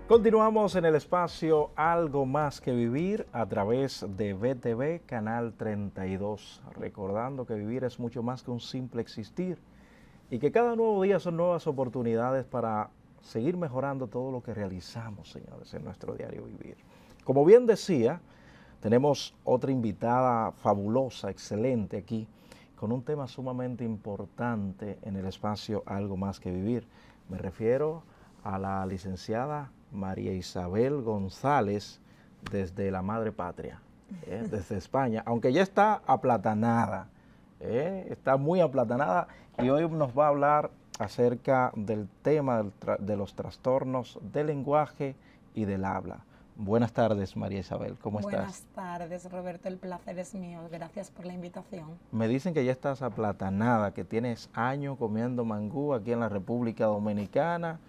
Continuamos en el espacio Algo Más que Vivir a través de BTV Canal 32, recordando que vivir es mucho más que un simple existir y que cada nuevo día son nuevas oportunidades para seguir mejorando todo lo que realizamos, señores, en nuestro diario vivir. Como bien decía, tenemos otra invitada fabulosa, excelente aquí, con un tema sumamente importante en el espacio Algo Más que Vivir. Me refiero a la licenciada María Isabel González desde la Madre Patria, desde España, aunque ya está aplatanada, está muy aplatanada y hoy nos va a hablar acerca del tema de los trastornos del lenguaje y del habla. Buenas tardes, María Isabel, ¿cómo estás? Buenas tardes, Roberto, el placer es mío, gracias por la invitación. Me dicen que ya estás aplatanada, que tienes años comiendo mangú aquí en la República Dominicana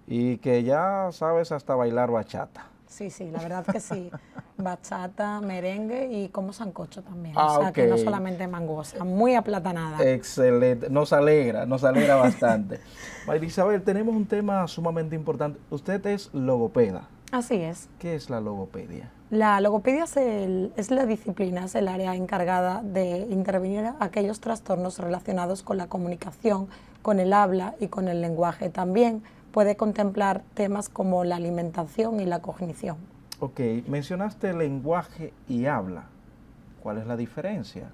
y que ya sabes hasta bailar bachata. Sí, la verdad que sí, bachata, merengue y como sancocho también, Okay. Que no solamente mangú, muy aplatanada. Excelente, nos alegra bastante. María Isabel, tenemos un tema sumamente importante. Usted es logopeda. Así es. ¿Qué es la logopedia? La logopedia es la disciplina, es el área encargada de intervenir aquellos trastornos relacionados con la comunicación, con el habla y con el lenguaje. También puede contemplar temas como la alimentación y la cognición. Ok, mencionaste lenguaje y habla. ¿Cuál es la diferencia?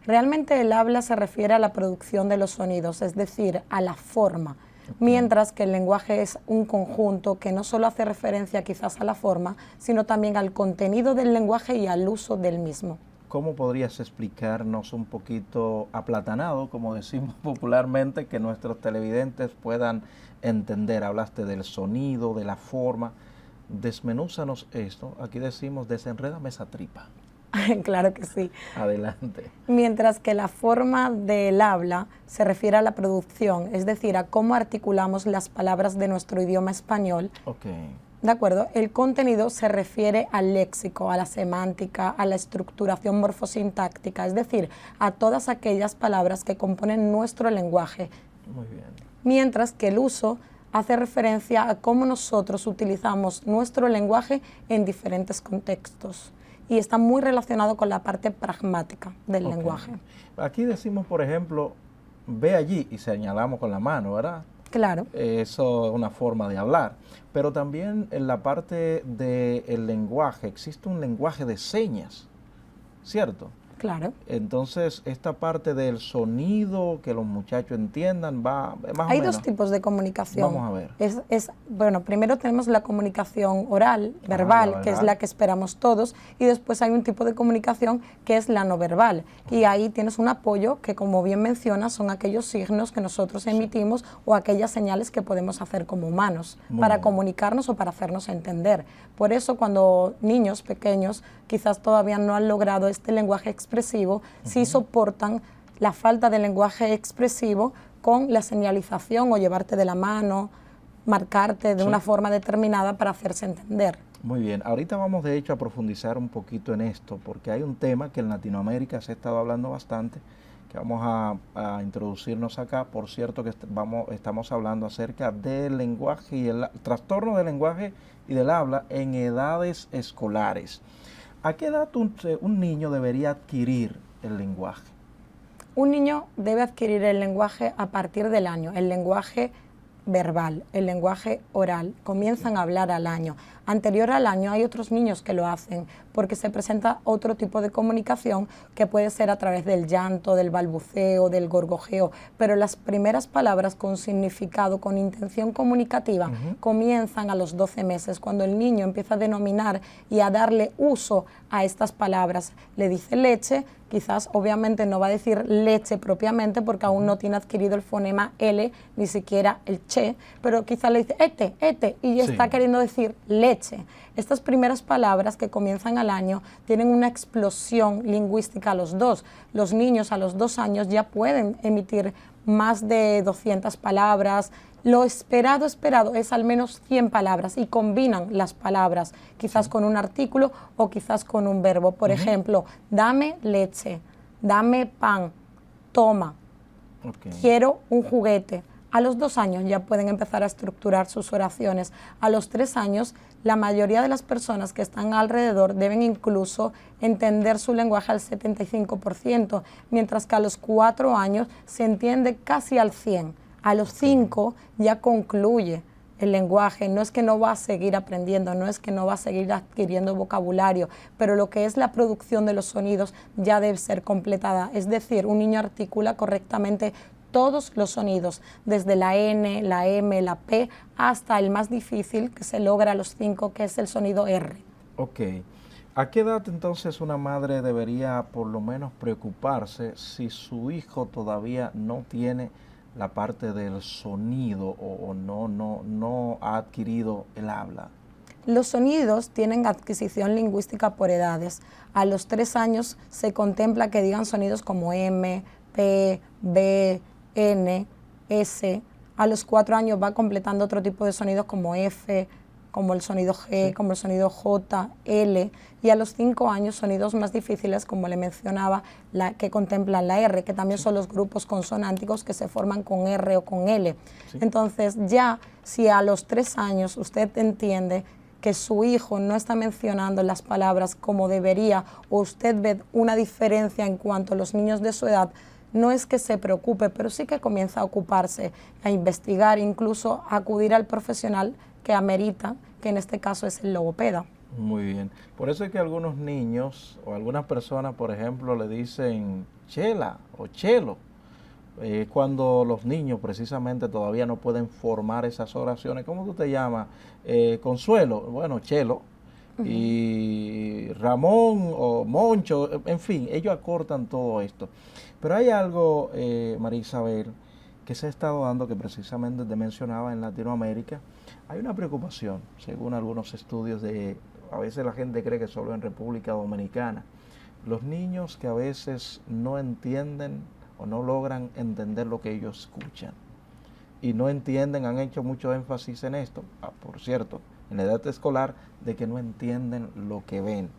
Realmente el habla se refiere a la producción de los sonidos, es decir, a la forma, mientras que el lenguaje es un conjunto que no solo hace referencia quizás a la forma, sino también al contenido del lenguaje y al uso del mismo. ¿Cómo podrías explicarnos un poquito aplatanado, como decimos popularmente, que nuestros televidentes puedan entender? Hablaste del sonido, de la forma. Desmenúzanos esto. Aquí decimos desenrédame esa tripa. Claro que sí. Adelante. Mientras que la forma del habla se refiere a la producción, es decir, a cómo articulamos las palabras de nuestro idioma español. Okay. ¿De acuerdo? El contenido se refiere al léxico, a la semántica, a la estructuración morfosintáctica, es decir, a todas aquellas palabras que componen nuestro lenguaje. Muy bien. Mientras que el uso hace referencia a cómo nosotros utilizamos nuestro lenguaje en diferentes contextos y está muy relacionado con la parte pragmática del lenguaje. Aquí decimos, por ejemplo, ve allí y señalamos con la mano, ¿verdad? Claro. Eso es una forma de hablar. Pero también en la parte del lenguaje, existe un lenguaje de señas, ¿cierto? Claro. Entonces, esta parte del sonido, que los muchachos entiendan, va más o menos. Hay dos tipos de comunicación. Vamos a ver. Bueno, primero tenemos la comunicación oral, verbal, que es la que esperamos todos, y después hay un tipo de comunicación que es la no verbal. Y ahí tienes un apoyo que, como bien mencionas, son aquellos signos que nosotros emitimos o aquellas señales que podemos hacer como humanos para comunicarnos o para hacernos entender. Por eso, cuando niños pequeños quizás todavía no han logrado este lenguaje expresivo, sí soportan la falta de lenguaje expresivo con la señalización o llevarte de la mano, marcarte de una forma determinada para hacerse entender. Muy bien, ahorita vamos de hecho a profundizar un poquito en esto, porque hay un tema que en Latinoamérica se ha estado hablando bastante, que vamos a introducirnos acá. Por cierto que estamos hablando acerca del lenguaje y el trastorno del lenguaje y del habla en edades escolares. ¿A qué edad un niño debería adquirir el lenguaje? Un niño debe adquirir el lenguaje a partir del año, el lenguaje verbal, el lenguaje oral, comienzan a hablar al año. Anterior al año hay otros niños que lo hacen porque se presenta otro tipo de comunicación que puede ser a través del llanto, del balbuceo, del gorgojeo, pero las primeras palabras con significado, con intención comunicativa, comienzan a los 12 meses, cuando el niño empieza a denominar y a darle uso a estas palabras. Le dice leche, quizás obviamente no va a decir leche propiamente porque aún no tiene adquirido el fonema L, ni siquiera el che, pero quizás le dice ete, y ya está queriendo decir leche. Estas primeras palabras que comienzan al año tienen una explosión lingüística a los 2. Los niños a los 2 años ya pueden emitir más de 200 palabras. Lo esperado es al menos 100 palabras y combinan las palabras, quizás con un artículo o quizás con un verbo. Por ejemplo, dame leche, dame pan, toma, quiero un juguete. A los 2 años ya pueden empezar a estructurar sus oraciones. A los 3 años, la mayoría de las personas que están alrededor deben incluso entender su lenguaje al 75%, mientras que a los 4 años se entiende casi al 100%. A los 5 ya concluye el lenguaje, no es que no va a seguir aprendiendo, no es que no va a seguir adquiriendo vocabulario, pero lo que es la producción de los sonidos ya debe ser completada. Es decir, un niño articula correctamente todos los sonidos, desde la N, la M, la P, hasta el más difícil que se logra a los 5, que es el sonido R. Ok. ¿A qué edad entonces una madre debería por lo menos preocuparse si su hijo todavía no tiene la parte del sonido o no ha adquirido el habla? Los sonidos tienen adquisición lingüística por edades. A los 3 años se contempla que digan sonidos como M, P, B, N, S. A los 4 años va completando otro tipo de sonidos como F, como el sonido G, como el sonido J, L. Y a los 5 años sonidos más difíciles, como le mencionaba, que contemplan la R, que también son los grupos consonánticos que se forman con R o con L. Entonces ya si a los 3 años usted entiende que su hijo no está mencionando las palabras como debería, o usted ve una diferencia en cuanto a los niños de su edad, no es que se preocupe, pero sí que comienza a ocuparse, a investigar, incluso a acudir al profesional que amerita, que en este caso es el logopeda. Muy bien. Por eso es que algunos niños o algunas personas, por ejemplo, le dicen chela o chelo. Cuando los niños precisamente todavía no pueden formar esas oraciones. ¿Cómo tú te llamas? Consuelo, bueno, chelo. Y Ramón o Moncho, en fin, ellos acortan todo esto. Pero hay algo, María Isabel, que se ha estado dando, que precisamente te mencionaba en Latinoamérica. Hay una preocupación, según algunos estudios, a veces la gente cree que solo en República Dominicana. Los niños que a veces no entienden o no logran entender lo que ellos escuchan. Y no entienden, han hecho mucho énfasis en esto, por cierto, en la edad escolar, de que no entienden lo que ven.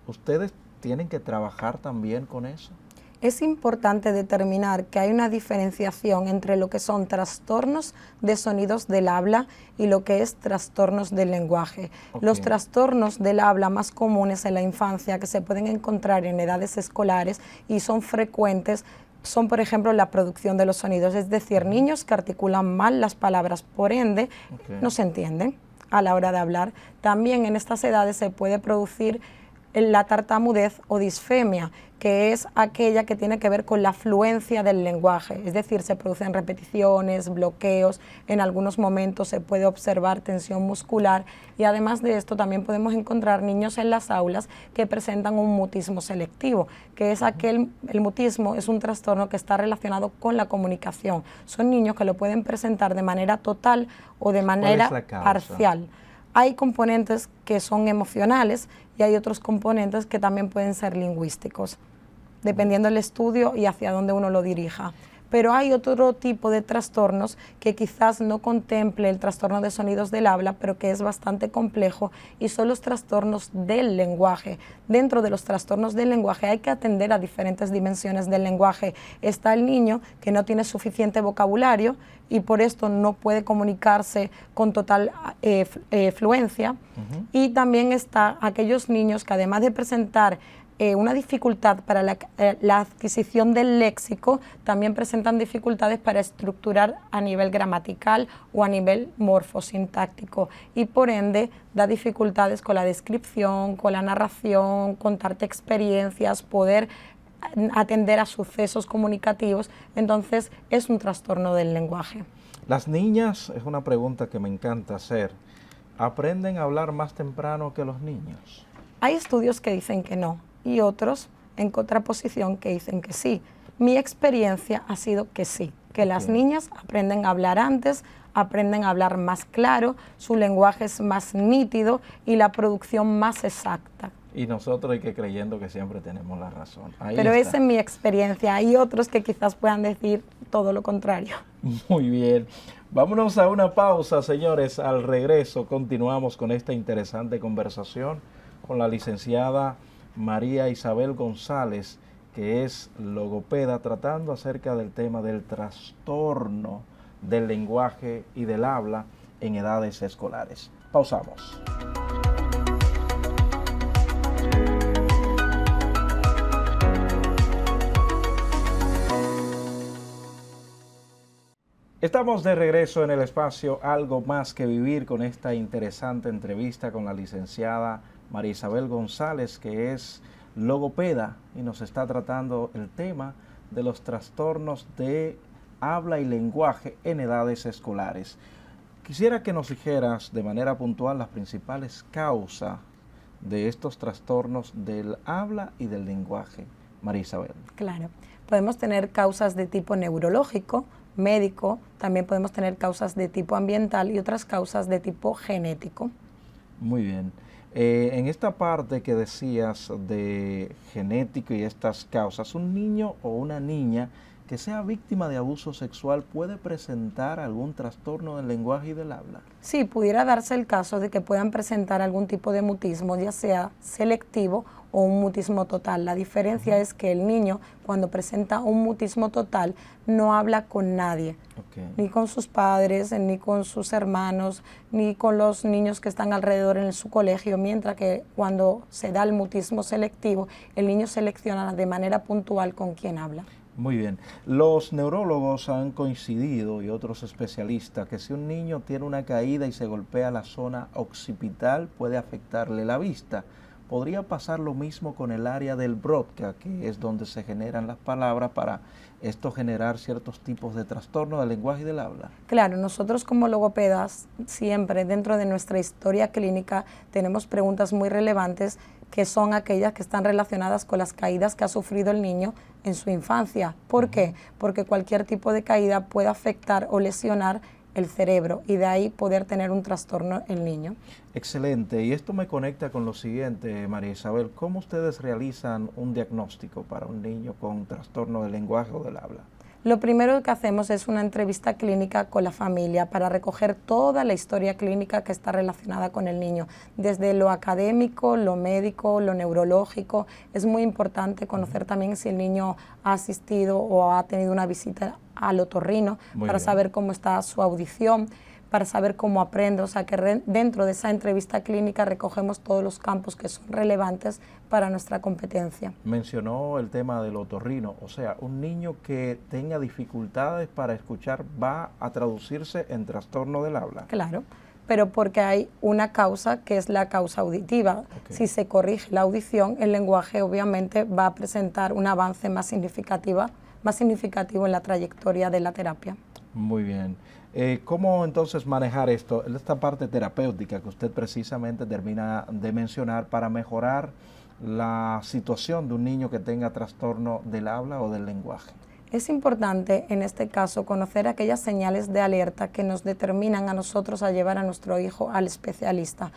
¿Ustedes tienen que trabajar también con eso? Es importante determinar que hay una diferenciación entre lo que son trastornos de sonidos del habla y lo que es trastornos del lenguaje. Los trastornos del habla más comunes en la infancia, que se pueden encontrar en edades escolares y son frecuentes, son, por ejemplo, la producción de los sonidos, es decir, niños que articulan mal las palabras, por ende, no se entienden a la hora de hablar. También en estas edades se puede producir la tartamudez o disfemia, que es aquella que tiene que ver con la fluencia del lenguaje, es decir, se producen repeticiones, bloqueos, en algunos momentos se puede observar tensión muscular y además de esto también podemos encontrar niños en las aulas que presentan un mutismo selectivo, que es el mutismo es un trastorno que está relacionado con la comunicación. Son niños que lo pueden presentar de manera total o de manera parcial. Hay componentes que son emocionales y hay otros componentes que también pueden ser lingüísticos, dependiendo del estudio y hacia dónde uno lo dirija. Pero hay otro tipo de trastornos que quizás no contemple el trastorno de sonidos del habla, pero que es bastante complejo, y son los trastornos del lenguaje. Dentro de los trastornos del lenguaje hay que atender a diferentes dimensiones del lenguaje. Está el niño que no tiene suficiente vocabulario y por esto no puede comunicarse con total fluencia. Y también está aquellos niños que, además de presentar una dificultad para la adquisición del léxico, también presentan dificultades para estructurar a nivel gramatical o a nivel morfosintáctico, y por ende da dificultades con la descripción, con la narración, contarte experiencias, poder atender a sucesos comunicativos. Entonces es un trastorno del lenguaje. Las niñas, es una pregunta que me encanta hacer, ¿aprenden a hablar más temprano que los niños? Hay estudios que dicen que no y otros en contraposición que dicen que sí. Mi experiencia ha sido que sí, que las niñas aprenden a hablar antes, aprenden a hablar más claro, su lenguaje es más nítido y la producción más exacta. Y nosotros hay que creyendo que siempre tenemos la razón. Pero esa es mi experiencia. Hay otros que quizás puedan decir todo lo contrario. Muy bien. Vámonos a una pausa, señores. Al regreso continuamos con esta interesante conversación con la licenciada María Isabel González, que es logopeda, tratando acerca del tema del trastorno del lenguaje y del habla en edades escolares. Pausamos. Estamos de regreso en el espacio Algo Más que Vivir con esta interesante entrevista con la licenciada María Isabel González, que es logopeda y nos está tratando el tema de los trastornos de habla y lenguaje en edades escolares. Quisiera que nos dijeras de manera puntual las principales causas de estos trastornos del habla y del lenguaje. María Isabel. Claro, podemos tener causas de tipo neurológico, médico, también podemos tener causas de tipo ambiental y otras causas de tipo genético. Muy bien. En esta parte que decías de genético y estas causas, un niño o una niña que sea víctima de abuso sexual puede presentar algún trastorno del lenguaje y del habla. Sí, pudiera darse el caso de que puedan presentar algún tipo de mutismo, ya sea selectivo o un mutismo total. La diferencia es que el niño, cuando presenta un mutismo total, no habla con nadie, ni con sus padres, ni con sus hermanos, ni con los niños que están alrededor en su colegio, mientras que cuando se da el mutismo selectivo, el niño selecciona de manera puntual con quién habla. Muy bien. Los neurólogos han coincidido y otros especialistas que si un niño tiene una caída y se golpea la zona occipital puede afectarle la vista. ¿Podría pasar lo mismo con el área del Broca, que es donde se generan las palabras, para esto generar ciertos tipos de trastornos del lenguaje y del habla? Claro, nosotros como logopedas siempre dentro de nuestra historia clínica tenemos preguntas muy relevantes que son aquellas que están relacionadas con las caídas que ha sufrido el niño en su infancia. ¿Por qué? Porque cualquier tipo de caída puede afectar o lesionar el cerebro y de ahí poder tener un trastorno el niño. Excelente, y esto me conecta con lo siguiente, María Isabel. ¿Cómo ustedes realizan un diagnóstico para un niño con trastorno del lenguaje o del habla? Lo primero que hacemos es una entrevista clínica con la familia para recoger toda la historia clínica que está relacionada con el niño, desde lo académico, lo médico, lo neurológico. Es muy importante conocer también si el niño ha asistido o ha tenido una visita al otorrino para saber cómo está su audición, para saber cómo aprende, o sea que dentro de esa entrevista clínica recogemos todos los campos que son relevantes para nuestra competencia. Mencionó el tema del otorrino, o sea, un niño que tenga dificultades para escuchar va a traducirse en trastorno del habla. Claro, pero porque hay una causa que es la causa auditiva. Si se corrige la audición, el lenguaje obviamente va a presentar un avance más significativo en la trayectoria de la terapia. Muy bien. ¿Cómo entonces manejar esta parte terapéutica que usted precisamente termina de mencionar para mejorar la situación de un niño que tenga trastorno del habla o del lenguaje? Es importante en este caso conocer aquellas señales de alerta que nos determinan a nosotros a llevar a nuestro hijo al especialista.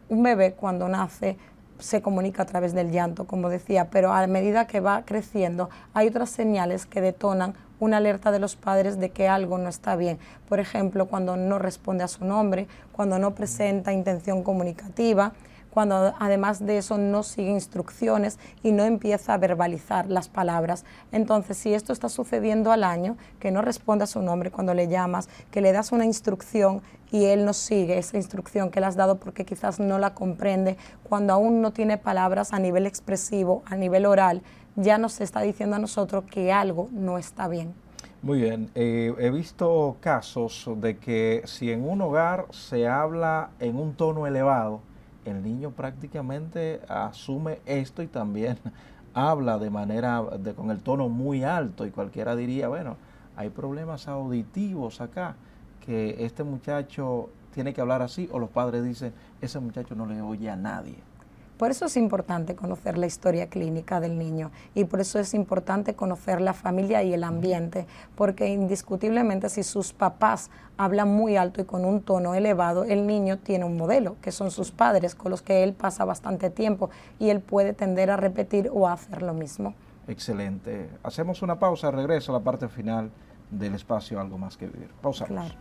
Un bebé cuando nace se comunica a través del llanto, como decía, pero a medida que va creciendo hay otras señales que detonan una alerta de los padres de que algo no está bien. Por ejemplo, cuando no responde a su nombre, cuando no presenta intención comunicativa, cuando además de eso no sigue instrucciones y no empieza a verbalizar las palabras. Entonces, si esto está sucediendo al año, que no responde a su nombre cuando le llamas, que le das una instrucción y él no sigue esa instrucción que le has dado porque quizás no la comprende, cuando aún no tiene palabras a nivel expresivo, a nivel oral, ya nos está diciendo a nosotros que algo no está bien. Muy bien, he visto casos de que si en un hogar se habla en un tono elevado, el niño prácticamente asume esto y también habla con el tono muy alto, y cualquiera diría, bueno, hay problemas auditivos acá, que este muchacho tiene que hablar así, o los padres dicen, ese muchacho no le oye a nadie. Por eso es importante conocer la historia clínica del niño y por eso es importante conocer la familia y el ambiente, porque indiscutiblemente si sus papás hablan muy alto y con un tono elevado, el niño tiene un modelo, que son sus padres, con los que él pasa bastante tiempo y él puede tender a repetir o a hacer lo mismo. Excelente. Hacemos una pausa, regreso a la parte final del espacio Algo Más que Vivir. Pausamos. Claro.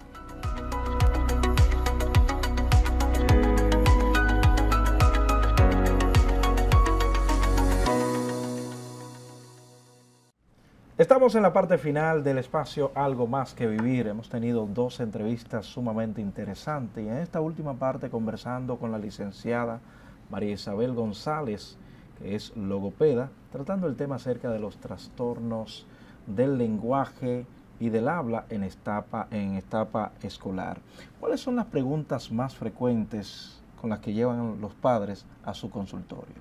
Estamos en la parte final del espacio Algo Más que Vivir. Hemos tenido 2 entrevistas sumamente interesantes y en esta última parte conversando con la licenciada María Isabel González, que es logopeda, tratando el tema acerca de los trastornos del lenguaje y del habla en etapa escolar. ¿Cuáles son las preguntas más frecuentes con las que llevan los padres a su consultorio?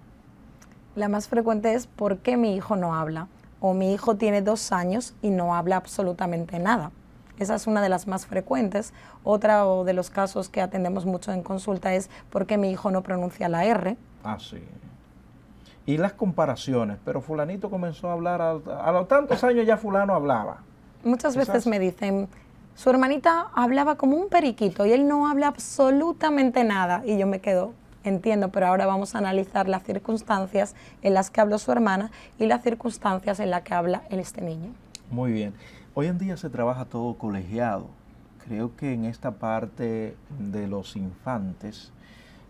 La más frecuente es ¿por qué mi hijo no habla? O mi hijo tiene 2 años y no habla absolutamente nada. Esa es una de las más frecuentes. Otra de los casos que atendemos mucho en consulta es ¿por qué mi hijo no pronuncia la R? Ah, sí. Y las comparaciones, pero fulanito comenzó a hablar, a los tantos años ya fulano hablaba. Muchas veces me dicen, su hermanita hablaba como un periquito y él no habla absolutamente nada. Y yo me quedo, entiendo, pero ahora vamos a analizar las circunstancias en las que habló su hermana y las circunstancias en las que habla este niño. Muy bien. Hoy en día se trabaja todo colegiado. Creo que en esta parte de los infantes,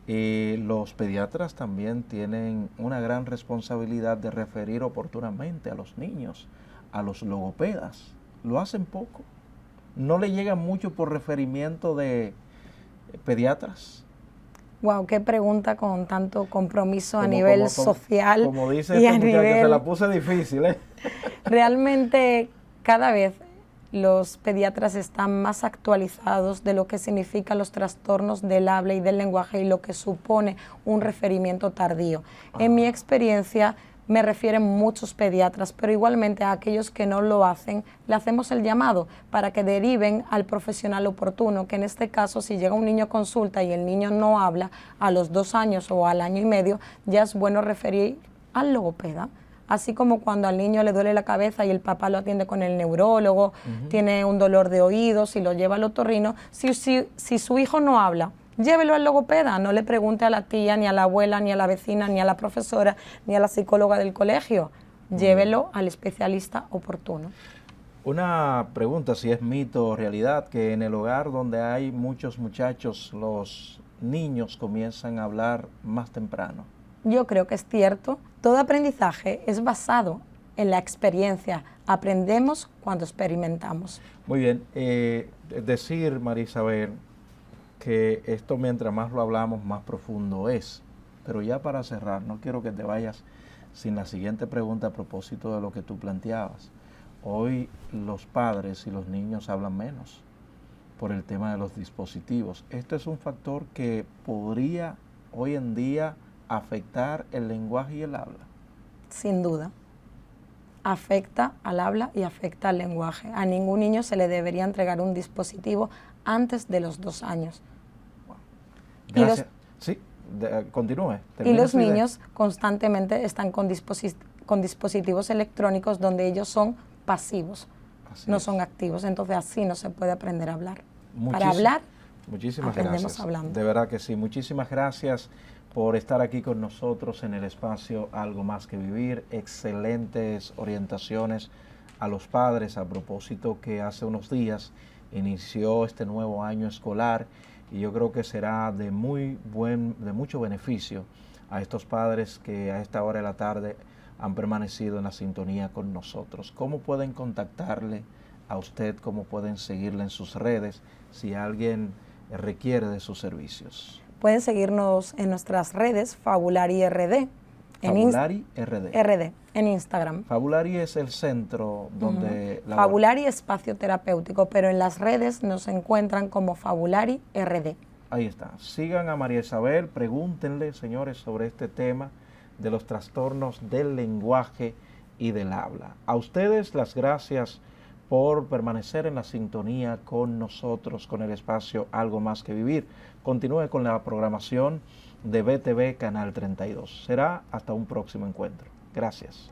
los pediatras también tienen una gran responsabilidad de referir oportunamente a los niños, a los logopedas. Lo hacen poco. No le llega mucho por referimiento de pediatras. Wow, qué pregunta con tanto compromiso a nivel social. Como dice y este muchacho, nivel... se la puse difícil, ¿eh? Realmente cada vez los pediatras están más actualizados de lo que significan los trastornos del habla y del lenguaje y lo que supone un referimiento tardío. En mi experiencia me refieren muchos pediatras, pero igualmente a aquellos que no lo hacen, le hacemos el llamado para que deriven al profesional oportuno, que en este caso si llega un niño a consulta y el niño no habla a los 2 años o al año y medio, ya es bueno referir al logopeda. Así como cuando al niño le duele la cabeza y el papá lo atiende con el neurólogo, tiene un dolor de oídos y lo lleva al otorrino, si su hijo no habla, llévelo al logopeda, no le pregunte a la tía, ni a la abuela, ni a la vecina, ni a la profesora, ni a la psicóloga del colegio. Llévelo al especialista oportuno. Una pregunta, si es mito o realidad, que en el hogar donde hay muchos muchachos, los niños comienzan a hablar más temprano. Yo creo que es cierto. Todo aprendizaje es basado en la experiencia. Aprendemos cuando experimentamos. Muy bien. Decir, María Isabel, que esto mientras más lo hablamos, más profundo es. Pero ya para cerrar, no quiero que te vayas sin la siguiente pregunta a propósito de lo que tú planteabas. Hoy los padres y los niños hablan menos por el tema de los dispositivos. Esto es un factor que podría hoy en día afectar el lenguaje y el habla. Sin duda. Afecta al habla y afecta al lenguaje. A ningún niño se le debería entregar un dispositivo antes de los 2 años. Gracias. Sí, continúe. Y los niños constantemente están con dispositivos electrónicos donde ellos son pasivos, no son activos. Entonces así no se puede aprender a hablar. Para hablar, aprendemos gracias. Hablando. De verdad que sí. Muchísimas gracias por estar aquí con nosotros en el espacio Algo Más que Vivir. Excelentes orientaciones a los padres a propósito que hace unos días inició este nuevo año escolar y yo creo que será de mucho beneficio a estos padres que a esta hora de la tarde han permanecido en la sintonía con nosotros. ¿Cómo pueden contactarle a usted? ¿Cómo pueden seguirle en sus redes si alguien requiere de sus servicios? Pueden seguirnos en nuestras redes, Fabulari RD. Fabulari RD. RD, en Instagram. Fabulari es el centro donde... Fabulari Espacio Terapéutico, pero en las redes nos encuentran como Fabulari RD. Ahí está. Sigan a María Isabel, pregúntenle, señores, sobre este tema de los trastornos del lenguaje y del habla. A ustedes las gracias por permanecer en la sintonía con nosotros, con el espacio Algo Más que Vivir. Continúe con la programación de BTV Canal 32. Será hasta un próximo encuentro. Gracias.